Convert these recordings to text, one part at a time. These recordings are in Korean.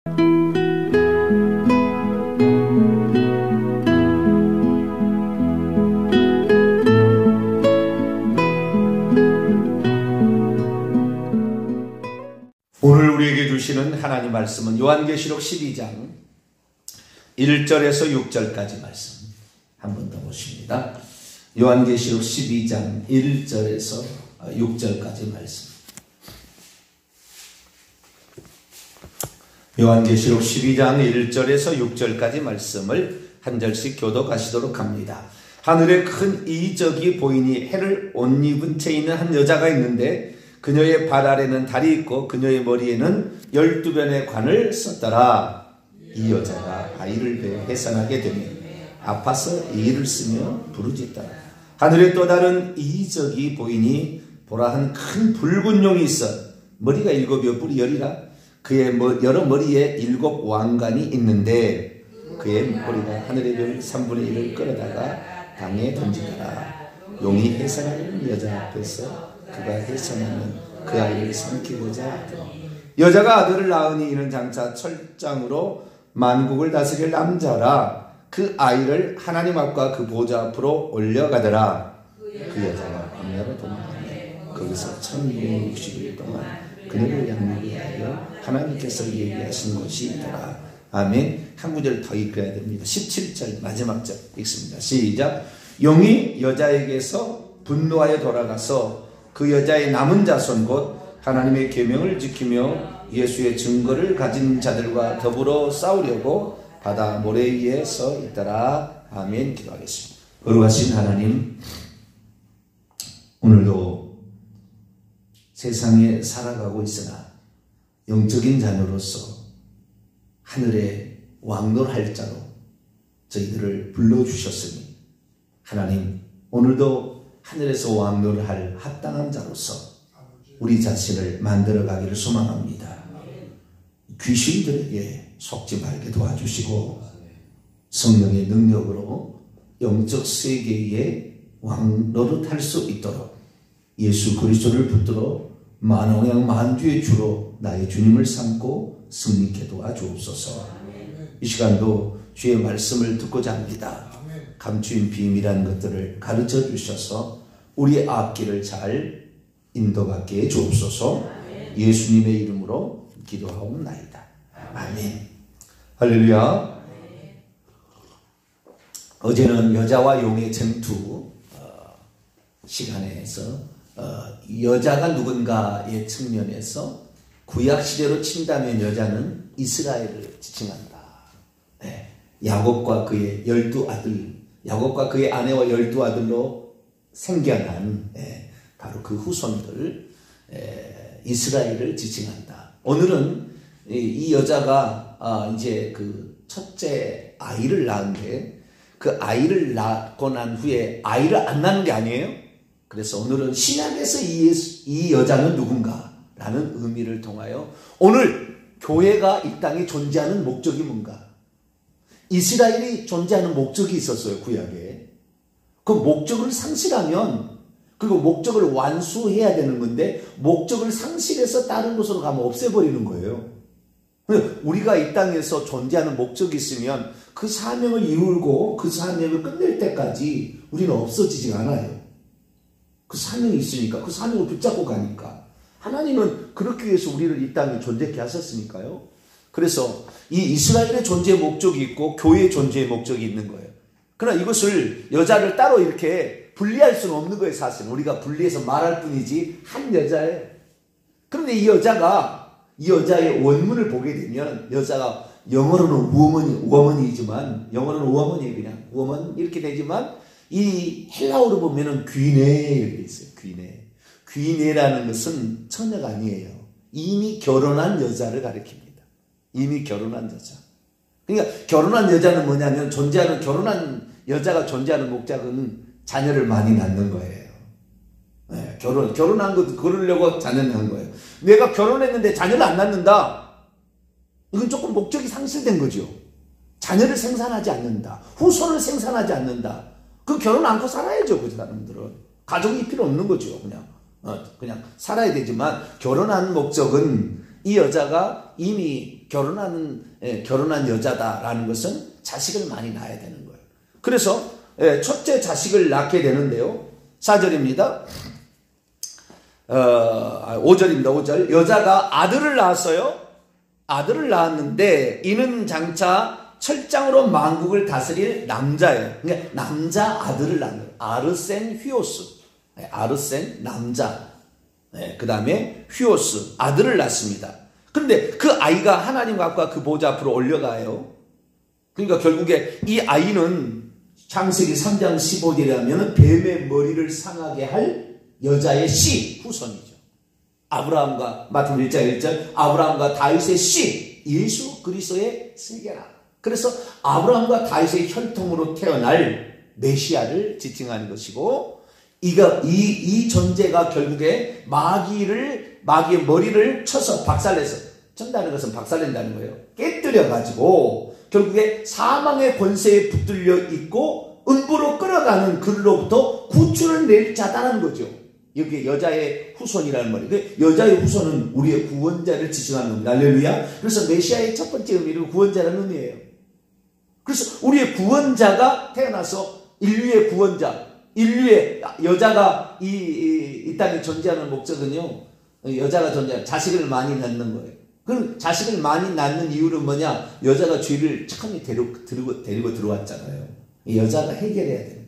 오늘 우리에게 주시는 하나님 말씀은 요한계시록 12장 1절에서 6절까지 말씀 한 번 더 보십니다. 요한계시록 12장 1절에서 6절까지 말씀. 요한계시록 12장 1절에서 6절까지 말씀을 한 절씩 교독하시도록 합니다. 하늘에 큰 이적이 보이니 해를 옷 입은 채 있는 한 여자가 있는데 그녀의 발 아래는 달이 있고 그녀의 머리에는 12변의 관을 썼더라. 이 여자가 아이를 베어 해산하게 되니 아파서 이를 쓰며 부르짖더라. 하늘에 또 다른 이적이 보이니 보라 한 큰 붉은 용이 있어 머리가 7이요 뿔이 10이라. 그의 여러 머리에 7 왕관이 있는데 그의 머리가 하늘의 별 3분의 1을 끌어다가 땅에 던지더라. 용이 해산하는 여자 앞에서 그가 해산하면 그 아이를 삼키고자 하더니 여자가 아들을 낳으니 이는 장차 철장으로 만국을 다스릴 남자라. 그 아이를 하나님 앞과 그 보좌 앞으로 올려가더라. 그 여자가 광야로 도망하며 거기서 1260일 동안 그녀를 양육하여 하나님께서 얘기하신 것이 있더라. 아멘. 한 구절 더 읽어야 됩니다. 17절 마지막 절 읽습니다. 시작. 용이 여자에게서 분노하여 돌아가서 그 여자의 남은 자손 곧 하나님의 계명을 지키며 예수의 증거를 가진 자들과 더불어 싸우려고 바다 모래 위에 서 있더라. 아멘. 기도하겠습니다. 거룩하신 하나님, 오늘도 세상에 살아가고 있으나 영적인 자녀로서 하늘의 왕노할 자로 저희들을 불러주셨으니 하나님, 오늘도 하늘에서 왕노를 할 합당한 자로서 우리 자신을 만들어가기를 소망합니다. 귀신들에게 속지 말게 도와주시고 성령의 능력으로 영적 세계의 왕노릇할 수 있도록 예수 그리스도를 붙들어 만왕양 만주의 주로 나의 주님을 삼고 승리케 도와주옵소서. 이 시간도 주의 말씀을 듣고자 합니다. 감추인 비밀한 것들을 가르쳐 주셔서 우리의 앞길을 잘 인도받게 해 주옵소서. 예수님의 이름으로 기도하옵나이다. 아멘. 할렐루야. 어제는 여자와 용의 전투 시간에서 여자가 누군가의 측면에서 구약시대로 친다면 여자는 이스라엘을 지칭한다. 네. 야곱과 그의 12아들, 야곱과 그의 아내와 12아들로 생겨난 바로 그 후손들 이스라엘을 지칭한다. 오늘은 이 여자가 이제 그 첫째 아이를 낳은데 그 아이를 낳고 난 후에 아이를 안 낳는 게 아니에요. 그래서 오늘은 신약에서 이 여자는 누군가라는 의미를 통하여 오늘 교회가 이 땅에 존재하는 목적이 뭔가? 이스라엘이 존재하는 목적이 있었어요, 구약에. 그 목적을 상실하면, 그리고 목적을 완수해야 되는 건데 목적을 상실해서 다른 곳으로 가면 없애버리는 거예요. 우리가 이 땅에서 존재하는 목적이 있으면 그 사명을 이루고 그 사명을 끝낼 때까지 우리는 없어지지 않아요. 그 사명이 있으니까, 그 사명을 붙잡고 가니까. 하나님은 그렇게 위해서 우리를 이 땅에 존재케 하셨으니까요. 그래서 이 이스라엘의 존재의 목적이 있고 교회의 존재의 목적이 있는 거예요. 그러나 이것을 여자를 따로 이렇게 분리할 수는 없는 거예요. 사실은 우리가 분리해서 말할 뿐이지 한 여자예요. 그런데 이 여자의 원문을 보게 되면 여자가 영어로는 woman이지만 영어로는 woman이 그냥 woman 이렇게 되지만 이 헬라어로 보면은 귀네 이렇게 있어요. 귀네라는 것은 처녀가 아니에요. 이미 결혼한 여자를 가리킵니다. 이미 결혼한 여자. 그러니까 결혼한 여자는 뭐냐면 결혼한 여자가 존재하는 목적은 자녀를 많이 낳는 거예요. 네, 결혼한 것도 그러려고 자녀를 낳는 거예요. 내가 결혼했는데 자녀를 안 낳는다. 이건 조금 목적이 상실된 거죠. 자녀를 생산하지 않는다. 후손을 생산하지 않는다. 그 결혼 않고 살아야죠. 그 사람들은. 가족이 필요 없는 거죠. 그냥 살아야 되지만 결혼한 목적은 이 여자가 이미 결혼한 여자다라는 것은 자식을 많이 낳아야 되는 거예요. 그래서 첫째 자식을 낳게 되는데요. 4절입니다. 5절입니다. 5절. 여자가 아들을 낳았어요. 아들을 낳았는데 이는 장차 철장으로 만국을 다스릴 남자예요. 그러니까 남자 아들을 낳는 거예요. 아르센 휘오스. 아르센 남자. 그 다음에 휘오스 아들을 낳습니다. 그런데 그 아이가 하나님과 앞과 그 보좌 앞으로 올려가요. 그러니까 결국에 이 아이는 창세기 3장 15절에 하면 뱀의 머리를 상하게 할 여자의 씨 후손이죠. 아브라함과 마태복음 1장 1절 아브라함과 다윗의 씨 예수 그리스도의 세계라. 그래서 아브라함과 다윗의 혈통으로 태어날 메시아를 지칭하는 것이고 이 존재가 결국에 마귀의 머리를 쳐서 박살내서 천다는 것은 박살낸다는 거예요. 깨뜨려 가지고 결국에 사망의 권세에 붙들려 있고 음부로 끌어가는 그로부터 구출을 낼 자다라는 거죠. 여기 여자의 후손이라는 말이에요. 여자의 후손은 우리의 구원자를 지칭하는 겁니다. 할렐루야. 그래서 메시아의 첫 번째 의미는 구원자라는 의미예요. 그래서 우리의 구원자가 태어나서 인류의 구원자, 인류의 여자가 이 땅에 존재하는 목적은요. 여자가 존재하는 자식을 많이 낳는 거예요. 그럼 자식을 많이 낳는 이유는 뭐냐? 여자가 죄를 착하게 데리고 들어왔잖아요. 여자가 해결해야 되는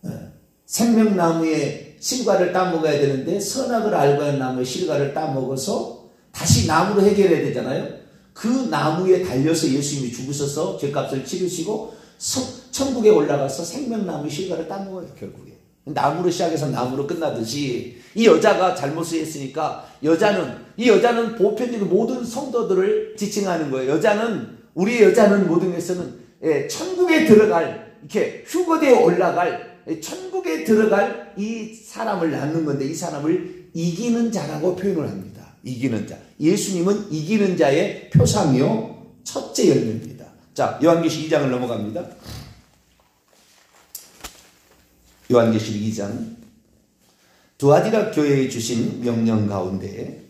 거죠. 생명나무의 실과를 따먹어야 되는데 선악을 알고 하는 나무의 실과를 따먹어서 다시 나무로 해결해야 되잖아요. 그 나무에 달려서 예수님이 죽으셔서 죄값을 치르시고 천국에 올라가서 생명나무의 실과를 따먹어요. 결국에 나무로 시작해서 나무로 끝나듯이 이 여자가 잘못을 했으니까 이 여자는 보편적인 모든 성도들을 지칭하는 거예요. 우리의 여자는 모든 것에서는 천국에 들어갈 이렇게 휴거대에 올라갈 천국에 들어갈 이 사람을 낳는 건데 이 사람을 이기는 자라고 표현을 합니다. 이기는 자. 예수님은 이기는 자의 표상이요 첫째 열매입니다. 자, 요한계시록 2장을 넘어갑니다. 요한계시록 2장 두아디라 교회에 주신 명령 가운데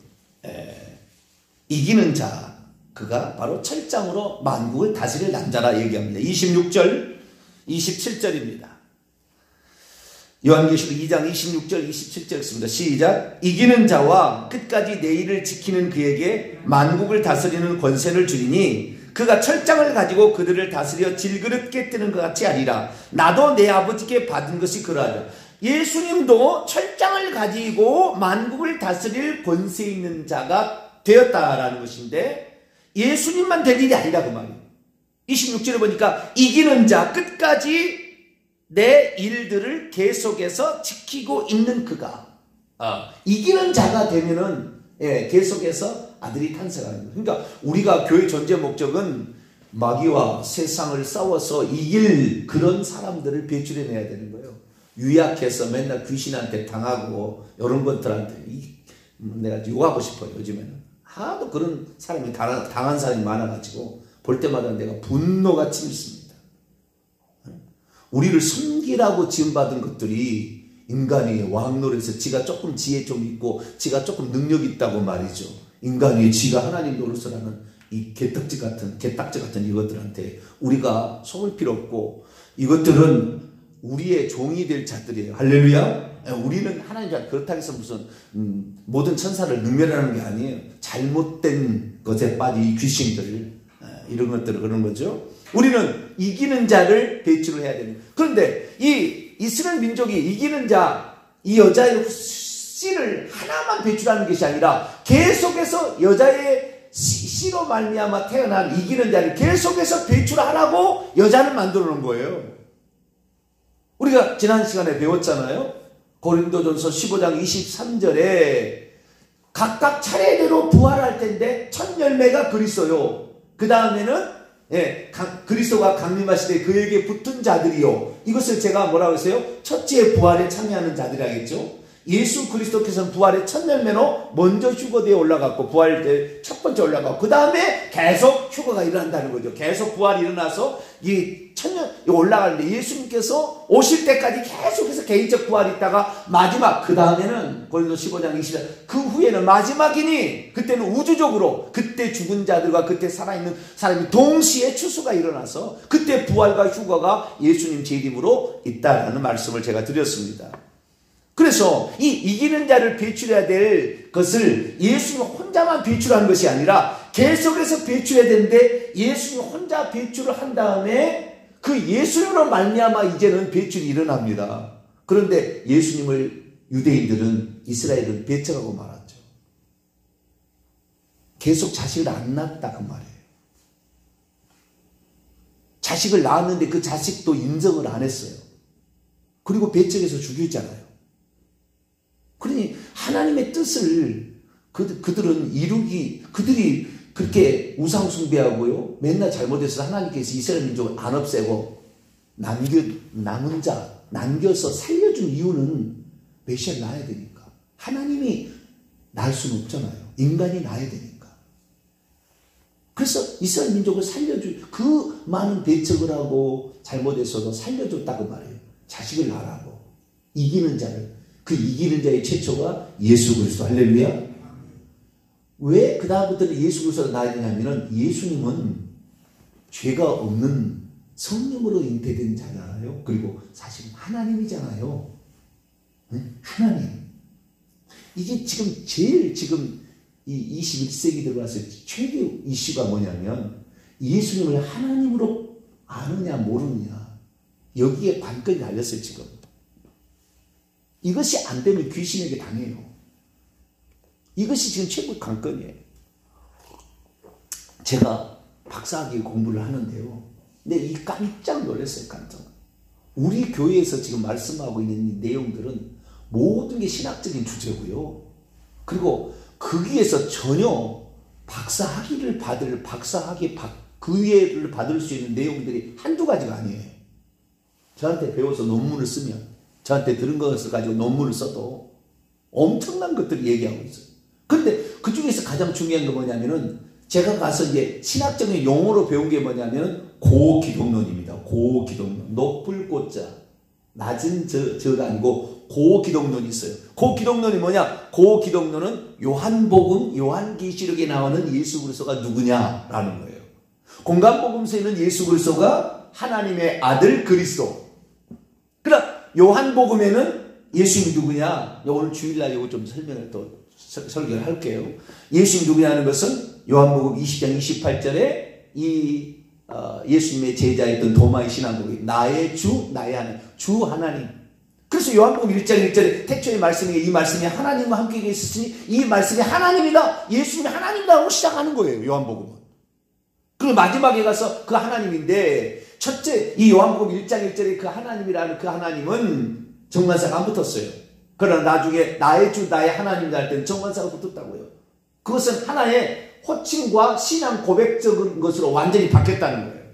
이기는 자 그가 바로 철장으로 만국을 다스릴 남자라 얘기합니다. 26절 27절입니다. 요한계시록 2장 26절 27절 있습니다. 시작. 이기는 자와 끝까지 내 일을 지키는 그에게 만국을 다스리는 권세를 주리니 그가 철장을 가지고 그들을 다스려 질그릇 깨뜨는 것 같이 하리라. 나도 내 아버지께 받은 것이 그러하다. 예수님도 철장을 가지고 만국을 다스릴 권세 있는 자가 되었다라는 것인데 예수님만 될 일이 아니라 그 말이에요. 26절에 보니까 이기는 자 끝까지 내 일들을 계속해서 지키고 있는 그가 이기는 자가 되면은 계속해서 아들이 탄생하는 거예요. 그러니까 우리가 교회 존재 목적은 마귀와 세상을 싸워서 이길 그런 사람들을 배출해내야 되는 거예요. 유약해서 맨날 귀신한테 당하고 이런 것들한테 내가 욕하고 싶어요. 요즘에는 하도 그런 사람이 당한 사람이 많아가지고 볼 때마다 내가 분노가 치밀습니다. 우리를 섬기라고 지음받은 것들이 인간이 왕노릇에서 지가 조금 지혜 좀 있고 지가 조금 능력 있다고 말이죠. 인간이 지가 하나님 노릇을 이 개딱지 같은 이것들한테 우리가 속을 필요 없고 이것들은 우리의 종이 될 자들이에요. 할렐루야. 우리는 하나님 그렇다고 해서 무슨 모든 천사를 능멸하는 게 아니에요. 잘못된 것에 빠진 귀신들 이런 것들을 그런 거죠. 우리는 이기는 자를 배출을 해야 됩니다. 그런데 이 이스라엘 민족이 이기는 자, 이 여자의 씨를 하나만 배출하는 것이 아니라 계속해서 여자의 씨로 말미암아 태어난 이기는 자를 계속해서 배출하라고 여자를 만들어 놓은 거예요. 우리가 지난 시간에 배웠잖아요. 고린도전서 15장 23절에 각각 차례대로 부활할 텐데 첫 열매가 그리스도요. 그 다음에는 그리스도가 강림하시되 그에게 붙은 자들이요. 이것을 제가 뭐라고 했어요? 첫째 부활에 참여하는 자들이라겠죠. 예수 그리스도께서는 부활의 첫 열매로 먼저 휴거대에 올라갔고 부활 때 첫 번째 올라갔고 그 다음에 계속 휴거가 일어난다는 거죠. 계속 부활이 일어나서 이 천년 올라가는데 예수님께서 오실 때까지 계속해서 개인적 부활이 있다가 마지막 그 다음에는 고린도 15장 20절 그 후에는 마지막이니 그때는 우주적으로 그때 죽은 자들과 그때 살아있는 사람이 동시에 추수가 일어나서 그때 부활과 휴거가 예수님 재림으로 있다라는 말씀을 제가 드렸습니다. 그래서 이 이기는 자를 배출해야 될 것을 예수님 혼자만 배출하는 것이 아니라 계속해서 배출해야 되는데 예수님 혼자 배출을 한 다음에 그 예수님으로 말미암아 이제는 배출이 일어납니다. 그런데 예수님을 유대인들은 이스라엘은 배척하고 말았죠. 계속 자식을 안 낳았다 그 말이에요. 자식을 낳았는데 그 자식도 인정을 안 했어요. 그리고 배척해서 죽이잖아요. 그러니 하나님의 뜻을 그들은 그들이 그렇게 우상숭배하고요. 맨날 잘못해서 하나님께서 이스라엘 민족을 안 없애고 남은 자, 남겨서 살려준 이유는 메시아를 낳아야 되니까. 하나님이 낳을 수는 없잖아요. 인간이 낳아야 되니까. 그래서 이스라엘 민족을 그 많은 배척을 하고 잘못해서도 살려줬다고 말해요. 자식을 낳으라고. 이기는 자를. 그 이기는 자의 최초가 예수 그리스도. 할렐루야. 왜 그 다음부터는 예수 그리스도를 낳아야 되냐면은 예수님은 죄가 없는 성령으로 잉태된 자잖아요. 그리고 사실 하나님이잖아요. 응? 하나님. 이게 제일 이 21세기 들어와서 최대 이슈가 뭐냐면 예수님을 하나님으로 아느냐 모르느냐 여기에 관건이 달렸어요. 지금 이것이 안 되면 귀신에게 당해요. 이것이 지금 최고의 관건이에요. 제가 박사학위 공부를 하는데요. 근데 이 깜짝 놀랐어요. 우리 교회에서 지금 말씀하고 있는 이 내용들은 모든 게 신학적인 주제고요. 그리고 거기에서 전혀 박사학위를 받을 그위를 받을 수 있는 내용들이 한두 가지가 아니에요. 저한테 배워서 논문을 쓰면 저한테 들은 것을 가지고 논문을 써도 엄청난 것들을 얘기하고 있어요. 그런데 그 중에서 가장 중요한 건 뭐냐면은 제가 가서 이제 신학적인 용어로 배운 게 뭐냐면 고기독론입니다. 고기독론. 높을 고자. 낮은 저가 아니고 고기독론이 있어요. 고기독론이 뭐냐? 고기독론은 요한복음, 요한계시록에 나오는 예수 그리스도가 누구냐라는 거예요. 공간복음서에는 예수 그리스도가 하나님의 아들 그리스도. 그러나 요한복음에는 예수님이 누구냐? 오늘 주일날 이거 좀 설명을 또 설교를 할게요. 예수님이 누구냐는 것은 요한복음 20장 28절에 예수님의 제자였던 도마의 신앙고백 나의 주, 나의 하나님, 주 하나님. 그래서 요한복음 1장 1절에 태초의 말씀이 이 말씀이 하나님과 함께 계셨으니 이 말씀이 하나님이다. 예수님이 하나님이다 하고 시작하는 거예요. 요한복음은. 그리고 마지막에 가서 그 하나님인데 첫째 이 요한복음 1장 1절에 그 하나님이라는 그 하나님은 정관사가 안 붙었어요. 그러나 나중에 나의 주 나의 하나님이다 할 때는 정관사가 붙었다고요. 그것은 하나의 호칭과 신앙 고백적인 것으로 완전히 바뀌었다는 거예요.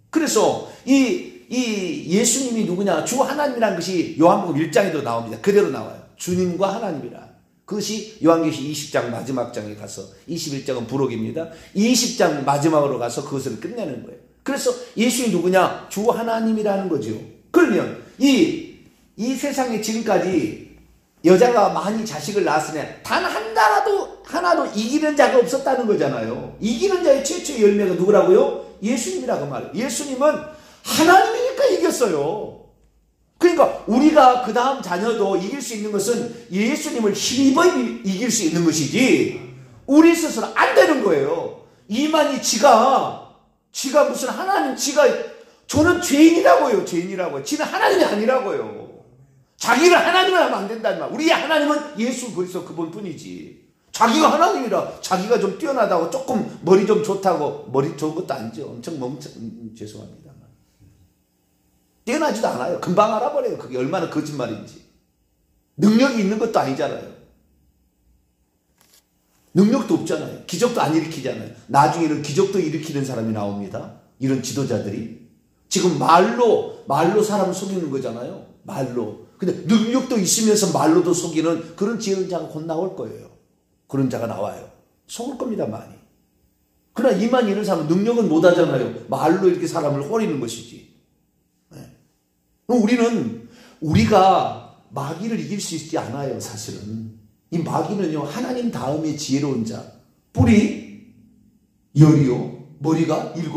그래서 이 예수님이 누구냐? 주 하나님이라는 것이 요한복음 1장에도 나옵니다. 그대로 나와요. 주님과 하나님이라. 그것이 요한계시 20장 마지막 장에 가서 21장은 부록입니다. 20장 마지막으로 가서 그것을 끝내는 거예요. 그래서 예수님이 누구냐? 주 하나님이라는 거죠. 그러면 이 세상에 지금까지 여자가 많이 자식을 낳았으면 단 하나도 이기는 자가 없었다는 거잖아요. 이기는 자의 최초의 열매가 누구라고요? 예수님이라고 말해요. 예수님은 하나님이니까 이겼어요. 그러니까 우리가 그 다음 자녀도 이길 수 있는 것은 예수님을 힘입어 이길 수 있는 것이지 우리 스스로 안 되는 거예요. 이만희 지가 무슨 하나님 저는 죄인이라고요. 죄인이라고요. 지는 하나님이 아니라고요. 자기를 하나님을 하면 안 된다는 말. 우리의 하나님은 예수 그리스도 그분뿐이지. 자기가 하나님이라 자기가 좀 뛰어나다고 조금 머리 좀 좋다고 머리 좋은 것도 아니죠. 엄청 죄송합니다. 뛰어나지도 않아요. 금방 알아버려요. 그게 얼마나 거짓말인지. 능력이 있는 것도 아니잖아요. 능력도 없잖아요. 기적도 안 일으키잖아요. 나중에는 기적도 일으키는 사람이 나옵니다. 이런 지도자들이. 지금 말로 사람을 속이는 거잖아요. 말로. 근데 능력도 있으면서 말로도 속이는 그런 지혜로운 자가 곧 나올 거예요. 그런 자가 나와요. 속을 겁니다, 많이. 그러나 이만 이런 사람은 능력은 못 하잖아요. 말로 이렇게 사람을 호리는 것이지. 네. 우리가 마귀를 이길 수 있지 않아요, 사실은. 이 마귀는요, 하나님 다음에 지혜로운 자. 뿔이 열이요, 머리가 7.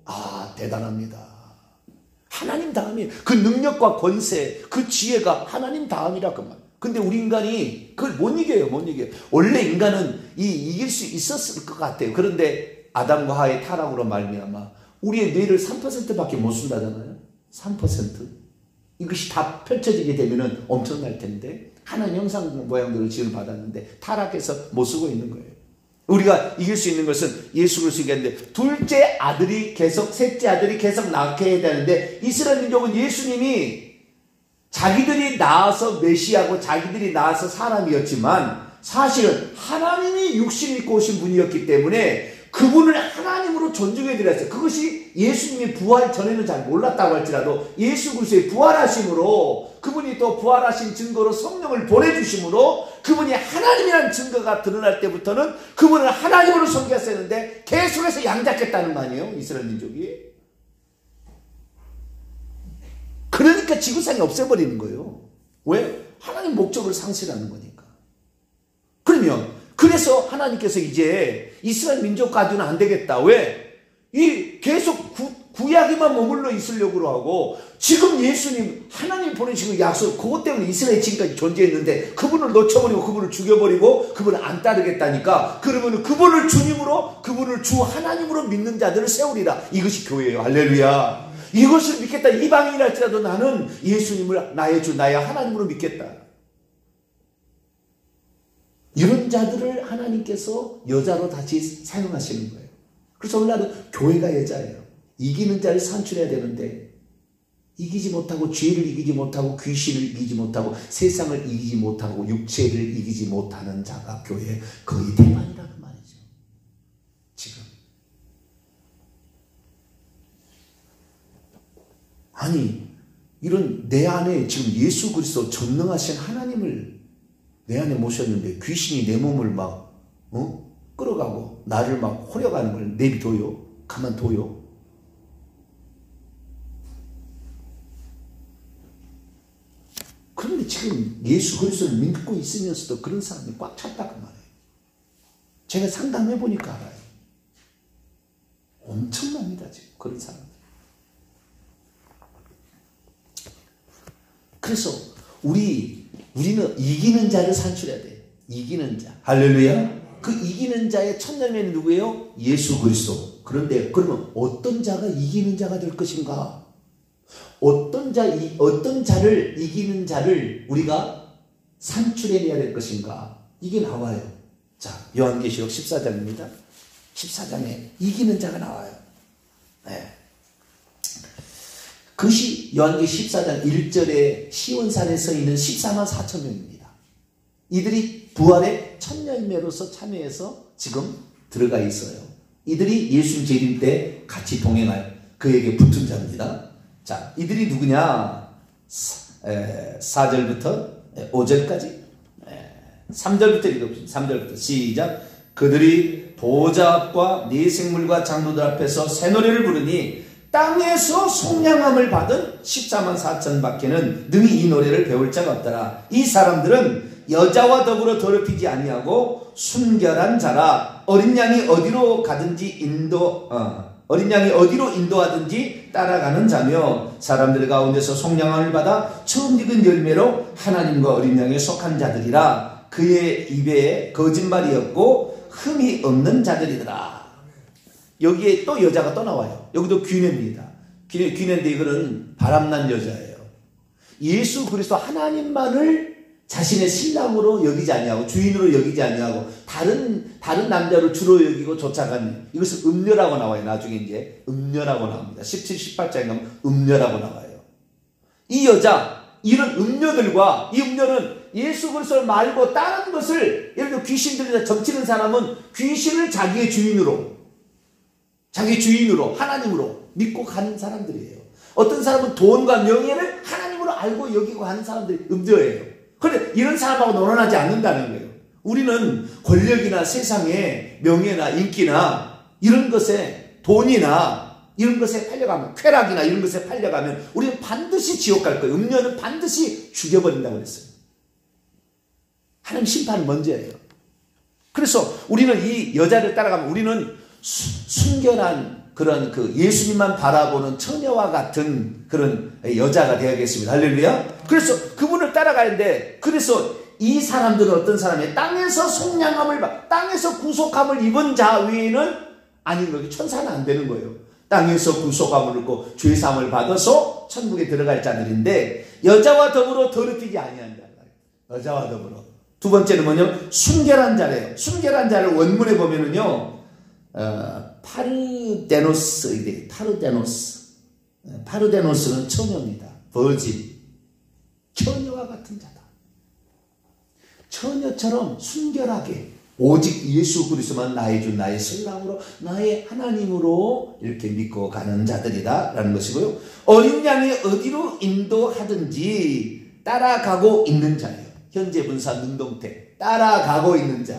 아, 대단합니다. 하나님 다음에 그 능력과 권세, 그 지혜가 하나님 다음이라 그 말. 근데 우리 인간이 그걸 못 이겨요, 못 이겨요. 원래 인간은 이길 수 있었을 것 같아요. 그런데 아담과 하와의 타락으로 말미암아 우리의 뇌를 3%밖에 못 쓴다잖아요. 3%. 이것이 다 펼쳐지게 되면은 엄청날 텐데 하나님 형상 모양대로 지음을 받았는데 타락해서 못 쓰고 있는 거예요. 우리가 이길 수 있는 것은 예수 그리스도 이겼는데 둘째 아들이 계속, 셋째 아들이 계속 낳게 해야 되는데 이스라엘 민족은 예수님이 자기들이 낳아서 메시아고 자기들이 낳아서 사람이었지만 사실은 하나님이 육신 입고 오신 분이었기 때문에 그분을 하나님으로 존중해 드렸어요. 그것이 예수님이 부활 전에는 잘 몰랐다고 할지라도 예수 그리스도의 부활하심으로 그분이 또 부활하신 증거로 성령을 보내주심으로 그분이 하나님이라는 증거가 드러날 때부터는 그분을 하나님으로 섬겼어야 했는데 계속해서 양잡겠다는 거 아니에요, 이스라엘 민족이. 그러니까 지구상이 없애버리는 거예요. 왜? 하나님 목적을 상실하는 거니까. 그래서 하나님께서 이제 이스라엘 민족 가지고는 안 되겠다. 왜? 계속 구약에만 머물러 있으려고 하고 지금 예수님 하나님 보내시고 약속 그것 때문에 이스라엘이 지금까지 존재했는데 그분을 놓쳐버리고 그분을 죽여버리고 그분을 안 따르겠다니까 그러면 그분을 주님으로 그분을 주 하나님으로 믿는 자들을 세우리라. 이것이 교회예요. 할렐루야. 이것을 믿겠다. 이방인이랄지라도 나는 예수님을 나의 주 나의 하나님으로 믿겠다. 이런 자들을 하나님께서 여자로 다시 사용하시는 거예요. 그래서 오늘날은 교회가 여자예요. 이기는 자를 산출해야 되는데 이기지 못하고 죄를 이기지 못하고 귀신을 이기지 못하고 세상을 이기지 못하고 육체를 이기지 못하는 자가 교회의 거의 대만이라는 말이죠. 지금. 아니 이런 내 안에 지금 예수 그리스도 전능하신 하나님을 내 안에 모셨는데 귀신이 내 몸을 막 끌어가고 나를 막 호려가는 걸 내비둬요? 가만둬요? 그런데 지금 예수 그리스도를 믿고 있으면서도 그런 사람이 꽉 찼다고 말해요. 제가 상담해 보니까 알아요. 엄청납니다 지금 그런 사람들. 그래서 우리는 이기는 자를 산출해야 돼요. 이기는 자. 할렐루야. 그 이기는 자의 첫 열매는 누구예요? 예수 그리스도. 그런데 그러면 어떤 자가 이기는 자가 될 것인가? 어떤 자를 이기는 자를 우리가 산출해내야 될 것인가? 이게 나와요. 자, 요한계시록 14장입니다. 14장에 이기는 자가 나와요. 네. 그것이 요한계시 14장 1절에 시온산에 서 있는 14만 4천 명입니다. 이들이 부활의 첫 열매로서 참여해서 지금 들어가 있어요. 이들이 예수님 재림 때 같이 동행할 그에게 붙은 자입니다. 자, 이들이 누구냐? 4절부터 5절까지 3절부터 읽어봅시다. 3절부터 시작. 그들이 보좌 앞과 네 생물과 장로들 앞에서 새 노래를 부르니 땅에서 속량함을 받은 14만 4천 밖에는 능히 이 노래를 배울 자가 없더라. 이 사람들은 여자와 더불어 더럽히지 아니하고 순결한 자라. 어린 양이 어디로 인도하든지 따라가는 자며 사람들 가운데서 속량함을 받아 처음 익은 열매로 하나님과 어린 양에 속한 자들이라. 그의 입에 거짓말이 없고 흠이 없는 자들이더라. 여기에 또 여자가 또 나와요. 여기도 귀내입니다. 귀내인데 이거는 바람난 여자예요. 예수 그리스도 하나님만을 자신의 신랑으로 여기지 아니하고 주인으로 여기지 아니하고 다른 남자를 주로 여기고 쫓아가는 이것을 음녀라고 나와요. 나중에 이제 음녀라고 나옵니다. 17, 18장에 가면 음녀라고 나와요. 이 여자, 이런 음녀들과 이 음녀는 예수 그리스도를 말고 다른 것을 예를 들어 귀신들이나 점치는 사람은 귀신을 자기 주인으로 하나님으로 믿고 가는 사람들이에요. 어떤 사람은 돈과 명예를 하나님으로 알고 여기고 하는 사람들이 음저예요. 그런데 이런 사람하고 논논하지 않는다는 거예요. 우리는 권력이나 세상의 명예나 인기나 이런 것에 돈이나 이런 것에 팔려가면, 쾌락이나 이런 것에 팔려가면 우리는 반드시 지옥 갈 거예요. 음료는 반드시 죽여버린다고 그랬어요. 하나님 심판은 먼저예요. 그래서 우리는 이 여자를 따라가면 우리는 순결한 그런 그 예수님만 바라보는 처녀와 같은 그런 여자가 되어야겠습니다. 할렐루야. 그래서 그분을 따라가야 하는데, 그래서 이 사람들은 어떤 사람이에요? 땅에서 속량함을 땅에서 구속함을 입은 자 외에는 아닌 거예요. 천사는 안 되는 거예요. 땅에서 구속함을 입고 죄사함을 받아서 천국에 들어갈 자들인데, 여자와 더불어 더럽히지 아니한 자. 여자와 더불어. 두 번째는 뭐냐면 순결한 자래요. 순결한 자를 원문에 보면은요, 파르데노스. 파르데노스는 처녀입니다. 버진. 처녀와 같은 자다. 처녀처럼 순결하게 오직 예수 그리스도만 나의 주, 나의 신랑으로, 나의 하나님으로 이렇게 믿고 가는 자들이다 라는 것이고요. 어린 양이 어디로 인도하든지 따라가고 있는 자예요. 현재 분사 능동태. 따라가고 있는 자.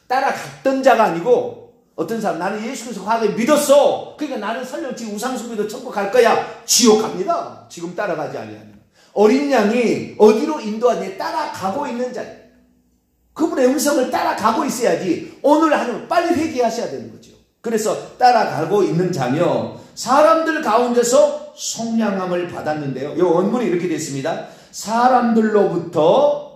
따라갔던 자가 아니고, 어떤 사람 나는 예수 그리스도 과거에 믿었어. 그러니까 나는 설령 지금 우상숭배도 천국 갈 거야. 지옥 갑니다. 지금 따라가지 아니하는. 어린 양이 어디로 인도하니 따라가고 있는 자. 그분의 음성을 따라가고 있어야지 오늘 하는 빨리 회개하셔야 되는 거죠. 그래서 따라가고 있는 자며 사람들 가운데서 속량함을 받았는데요. 이 원문이 이렇게 되어 있습니다. 사람들로부터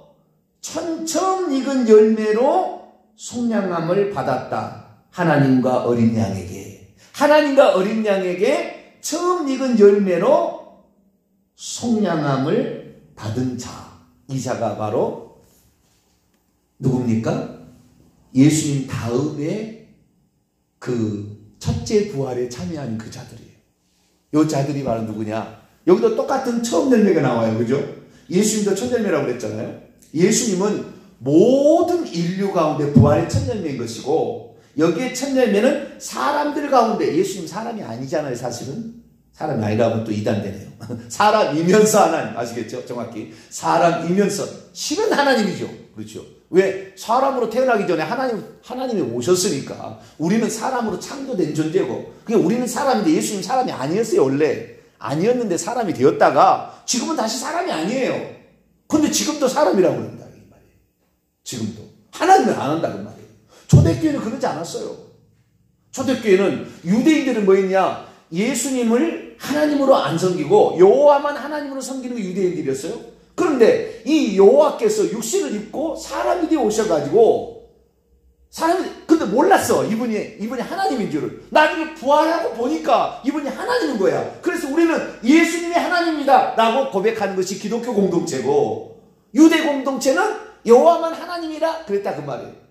처음 익은 열매로 속량함을 받았다. 하나님과 어린 양에게. 하나님과 어린 양에게 처음 익은 열매로 속량함을 받은 자. 이 자가 바로 누굽니까? 예수님 다음에 그 첫째 부활에 참여하는 그 자들이에요. 이 자들이 바로 누구냐? 여기도 똑같은 처음 열매가 나와요. 그죠? 예수님도 첫 열매라고 그랬잖아요. 예수님은 모든 인류 가운데 부활의 첫 열매인 것이고, 여기에 첫 열매는 사람들 가운데, 예수님 사람이 아니잖아요. 사실은 사람이 아니라면 또 이단되네요. 사람이면서 하나님, 아시겠죠? 정확히 사람이면서 실은 하나님이죠. 그렇죠? 왜? 사람으로 태어나기 전에 하나님이 오셨으니까 우리는 사람으로 창조된 존재고, 그러니까 우리는 사람인데 예수님 사람이 아니었어요. 원래 아니었는데 사람이 되었다가 지금은 다시 사람이 아니에요. 근데 지금도 사람이라고 그런다 이 말이에요. 지금도 하나님을 안 한다고 말이에요. 초대교회는 그러지 않았어요. 초대교회는 유대인들은 뭐 했냐? 예수님을 하나님으로 안 섬기고 여호와만 하나님으로 섬기는 게 유대인들이었어요. 그런데 이 여호와께서 육신을 입고 사람이 되어 오셔가지고, 근데 몰랐어. 이분이 하나님인 줄을. 나중에 부활하고 보니까 이분이 하나님인 거야. 그래서 우리는 예수님이 하나님이다 라고 고백하는 것이 기독교 공동체고, 유대 공동체는 여호와만 하나님이라 그랬다 그 말이에요.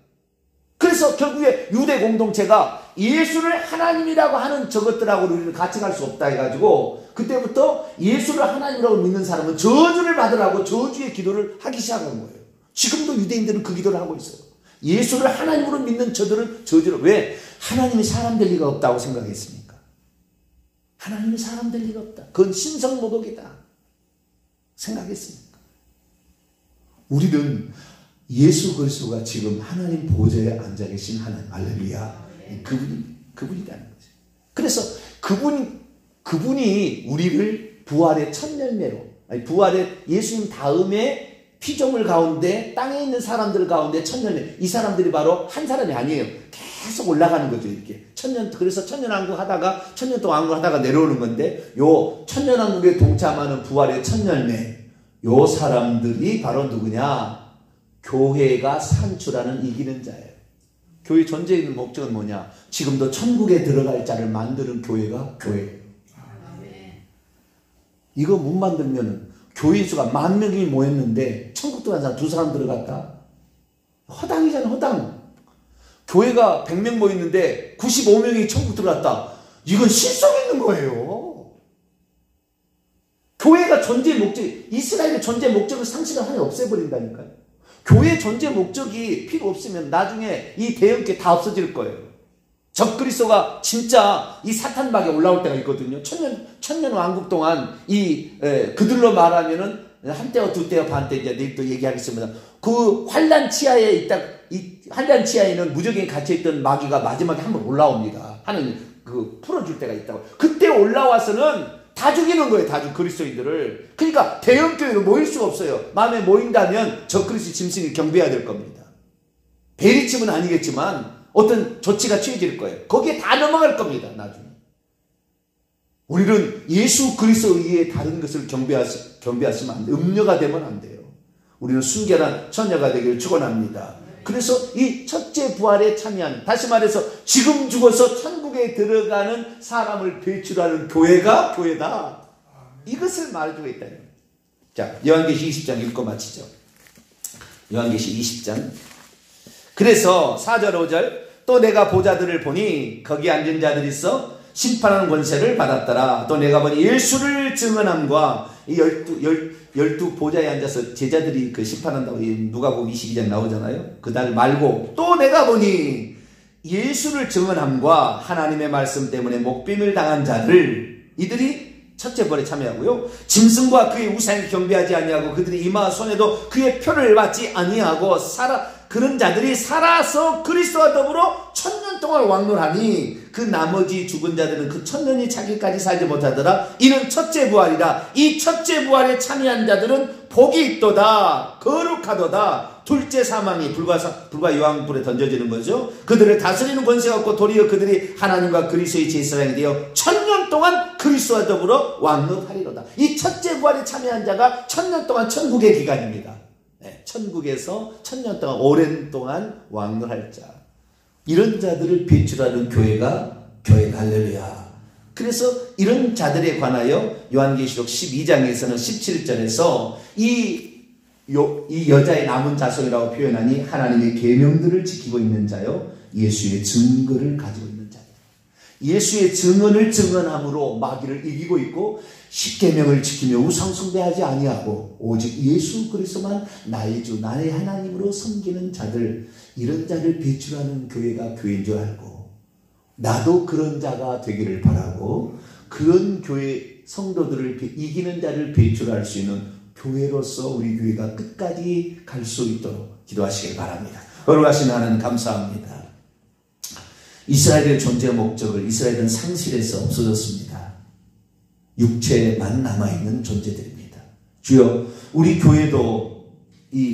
그래서 결국에 유대 공동체가 예수를 하나님이라고 하는 저것들하고 우리는 같이 갈 수 없다 해가지고, 그때부터 예수를 하나님이라고 믿는 사람은 저주를 받으라고 저주의 기도를 하기 시작한 거예요. 지금도 유대인들은 그 기도를 하고 있어요. 예수를 하나님으로 믿는 저들은 저주를. 왜? 하나님이 사람 될 리가 없다고 생각했습니까? 하나님이 사람 될 리가 없다. 그건 신성모독이다 생각했습니까? 우리는 예수 그리스도가 지금 하나님 보좌에 앉아 계신 하나님, 할렐루야, 그분이라는 거죠. 그래서 그분이 우리를 부활의 첫 열매로, 부활의 예수님 다음에 피조물 가운데 땅에 있는 사람들 가운데 첫 열매, 이 사람들이 바로 한 사람이 아니에요. 계속 올라가는 거죠. 이렇게 그래서 천년왕국 하다가 천년 동안 왕국 하다가 내려오는 건데, 요 천년왕국에 동참하는 부활의 첫 열매, 요 사람들이 바로 누구냐? 교회가 산출하는 이기는 자예요. 교회 존재의 목적은 뭐냐? 지금도 천국에 들어갈 자를 만드는 교회가 교회예요. 이거 못 만들면 교회 수가 10,000명이 모였는데 천국 들어간 사람 2사람 들어갔다? 허당이잖아, 허당. 교회가 100명 모였는데 95명이 천국 들어갔다. 이건 실속 있는 거예요. 교회가 존재 목적, 이스라엘의 존재 목적을 상실을 하나 없애버린다니까요. 교회 존재 목적이 필요 없으면 나중에 이 대형교 다 없어질 거예요. 적그리스도가 진짜 이 사탄막에 올라올 때가 있거든요. 천년 왕국 동안 그들로 말하면은 한때와 두때와 반때 이제 내일 또 얘기하겠습니다. 그 환란 치하에 있다, 이 환란 치하에는 무적에 갇혀있던 마귀가 마지막에 한번 올라옵니다. 하는 그 풀어줄 때가 있다고. 그때 올라와서는 다 죽이는 거예요. 다 그리스도인들을. 그러니까 대형교회로 모일 수가 없어요. 마음에 모인다면 적그리스도 짐승이 경배해야 될 겁니다. 베리침은 아니겠지만 어떤 조치가 취해질 거예요. 거기에 다 넘어갈 겁니다. 나중에. 우리는 예수 그리스도 위에 다른 것을 경배하시면 안 돼요. 음녀가 되면 안 돼요. 우리는 순결한 처녀가 되기를 축원합니다. 그래서 이 첫째 부활에 참여하는, 다시 말해서 지금 죽어서 천국에 들어가는 사람을 배출하는 교회가 교회다. 이것을 말해주고 있다. 자, 요한계시 20장 읽고 마치죠. 요한계시 20장. 그래서 4절 5절 또 내가 보좌들을 보니 거기 앉은 자들이 있어 심판하는 권세를 받았더라. 또 내가 보니 예수를 증언함과 이 열두 보좌에 앉아서 제자들이 그 심판한다고 누가복음 22장 나오잖아요. 그날 말고 또 내가 보니 예수를 증언함과 하나님의 말씀 때문에 목빔을 당한 자를, 이들이 첫째 부활에 참여하고요. 짐승과 그의 우상을 경배하지 아니하고 그들이 이마와 손에도 그의 표를 받지 아니하고 그런 자들이 살아서 그리스도와 더불어 1000년 동안 왕노하니 그 나머지 죽은 자들은 그 1000년이 차기까지 살지 못하더라. 이는 첫째 부활이라. 이 첫째 부활에 참여한 자들은 복이 있도다. 거룩하도다. 둘째 사망이 불과 유황불에 던져지는 거죠. 그들을 다스리는 권세가 없고 도리어 그들이 하나님과 그리스도의 제사장이 되어 1000년 동안 그리스도와 더불어 왕노하리로다. 이 첫째 부활에 참여한 자가 1000년 동안 천국의 기간입니다. 네, 천국에서 1000년 동안 오랜 동안 왕노할 자, 이런 자들을 배출하는 교회가 교회다. 할렐루야. 그래서 이런 자들에 관하여 요한계시록 12장에서는 17절에서 이 여자의 남은 자손이라고 표현하니 하나님의 계명들을 지키고 있는 자요, 예수의 증거를 가지고 있는 자요. 예수의 증언을 증언함으로 마귀를 이기고 있고, 십계명을 지키며 우상숭배하지 아니하고 오직 예수 그리스도만 나의 주 나의 하나님으로 섬기는 자들, 이런 자를 배출하는 교회가 교회인 줄 알고, 나도 그런 자가 되기를 바라고, 그런 교회 성도들을 이기는 자를 배출할 수 있는 교회로서 우리 교회가 끝까지 갈 수 있도록 기도하시길 바랍니다. 거룩하신 하나님 감사합니다. 이스라엘의 존재 목적을 이스라엘은 상실해서 없어졌습니다. 육체만 남아있는 존재들입니다. 주여, 우리 교회도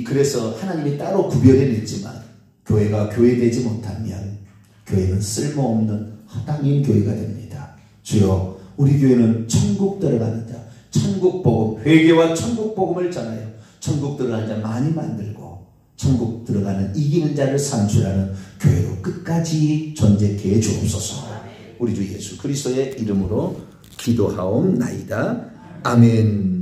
그래서 하나님이 따로 구별해냈지만 교회가 교회되지 못하면 교회는 쓸모없는 허당인 교회가 됩니다. 주여, 우리 교회는 천국 들어가는 자, 천국 복음, 회개와 천국 복음을 전하여 천국 들어가는 자 많이 만들고 천국 들어가는 이기는 자를 산출하는 교회로 끝까지 존재케 해 주옵소서. 우리 주 예수 그리스도의 이름으로 기도하옵나이다. 아멘.